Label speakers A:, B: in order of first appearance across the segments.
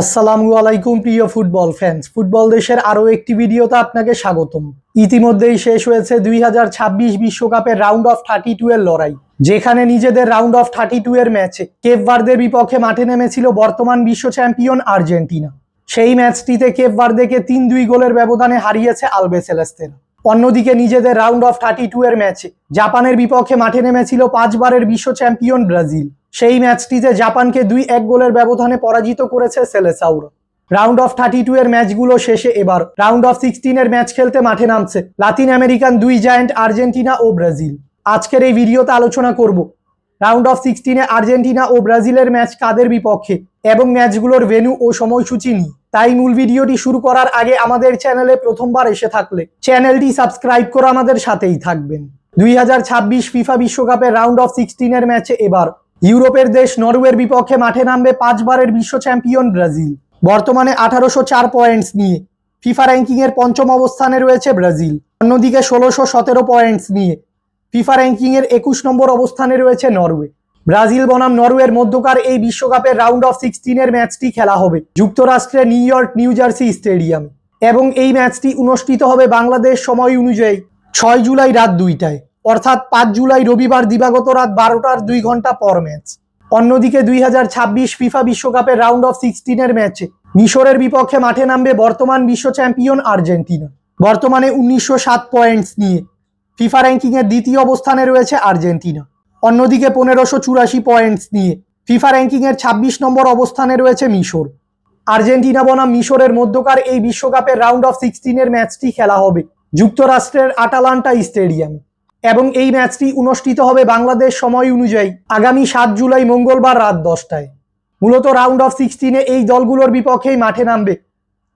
A: আসসালামু আলাইকুম প্রিয় ফুটবল ফ্যান্স, ফুটবল দেশের আরও একটি ভিডিওতে আপনাকে স্বাগতম। ইতিমধ্যেই শেষ হয়েছে 2026 বিশ্বকাপের রাউন্ড অফ 32 এর লড়াই, যেখানে নিজেদের রাউন্ড অফ 32 এর ম্যাচে কেপ ভার্দের বিপক্ষে মাঠে নেমেছিল বর্তমান বিশ্ব চ্যাম্পিয়ন আর্জেন্টিনা। সেই ম্যাচটিতে কেপ ভার্দেকে 3-2 গোলের ব্যবধানে হারিয়েছে আলবিসেলেস্তেরা। অন্যদিকে নিজেদের রাউন্ড অফ 32 এর ম্যাচে জাপানের বিপক্ষে মাঠে নেমেছিল 5 বারের বিশ্ব চ্যাম্পিয়ন ব্রাজিল। সেই ম্যাচটিতে জাপানকে 2-1 গোলের ব্যবধানে পরাজিত করেছে সেলেসাউরা। রাউন্ড অফ 32 এর ম্যাচগুলো শেষে এবার রাউন্ড অফ 16 এর ম্যাচ খেলতে মাঠে নামছে লাতিন আমেরিকান দুই জায়ান্ট আর্জেন্টিনা ও ব্রাজিল। আজকের এই ভিডিওতে আলোচনা করব রাউন্ড অফ 16 আর্জেন্টিনা ও ব্রাজিলের ম্যাচ কাদের বিপক্ষে এবং ম্যাচগুলোর ভেন্যু ও সময়সূচি নিয়ে। তাই মূল ভিডিওটি শুরু করার আগে আমাদের চ্যানেলে প্রথমবার এসে থাকলে চ্যানেলটি সাবস্ক্রাইব করে আমাদের সাথেই থাকবেন। 2026 ফিফা বিশ্বকাপের রাউন্ড অফ 16 এর ম্যাচে এবার ইউরোপের দেশ নরওয়ের বিপক্ষে মাঠে নামবে 5 বারের বিশ্ব চ্যাম্পিয়ন ব্রাজিল। বর্তমানে 1804 পয়েন্টস নিয়ে ফিফা র্যাঙ্কিং এর পঞ্চম অবস্থানে রয়েছে ব্রাজিল। অন্যদিকে 1617 পয়েন্টস নিয়ে ফিফা র্যাঙ্কিং এর 21 নম্বর অবস্থানে রয়েছে নরওয়ে। ব্রাজিল বনাম নরওয়ের মধ্যকার এই বিশ্বকাপের রাউন্ড অফ 16 এর ম্যাচটি খেলা হবে যুক্তরাষ্ট্রের নিউ ইয়র্ক নিউ জার্সি স্টেডিয়ামে, এবং এই ম্যাচটি অনুষ্ঠিত হবে বাংলাদেশ সময় অনুযায়ী 6 জুলাই রাত 2টায়, অর্থাৎ 5 জুলাই রবিবার দিবাগত রাত 12টার 2 ঘন্টা পর ম্যাচ। অন্যদিকে 2026 ফিফা বিশ্বকাপের রাউন্ড অফ 16 এর ম্যাচে মিশরের বিপক্ষে মাঠে নামবে বর্তমান বিশ্ব চ্যাম্পিয়ন আর্জেন্টিনা। বর্তমানে 1907 পয়েন্টস নিয়ে ফিফা র্যাঙ্কিং এর দ্বিতীয় অবস্থানে রয়েছে আর্জেন্টিনা। অন্যদিকে 1584 পয়েন্টস নিয়ে ফিফা র্যাঙ্কিং এর 26 নম্বর অবস্থানে রয়েছে মিশর। আর্জেন্টিনা বনাম মিশরের মধ্যকার এই বিশ্বকাপের রাউন্ড অফ 16 এর ম্যাচটি খেলা হবে যুক্তরাষ্ট্রের আটালান্টা স্টেডিয়ামে, এবং এই ম্যাচটি অনুষ্ঠিত হবে বাংলাদেশ সময় অনুযায়ী আগামী 7 জুলাই মঙ্গলবার রাত 10টায়। মূলত রাউন্ড অফ 16 এই দলগুলোর বিপক্ষেই মাঠে নামবে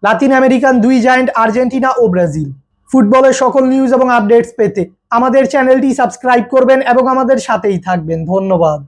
A: লাতিন আমেরিকান দুই জায়ান্ট আর্জেন্টিনা ও ব্রাজিল। ফুটবলের সকল নিউজ এবং আপডেটস পেতে আমাদের চ্যানেলটি সাবস্ক্রাইব করবেন এবং আমাদের সাথেই থাকবেন। ধন্যবাদ।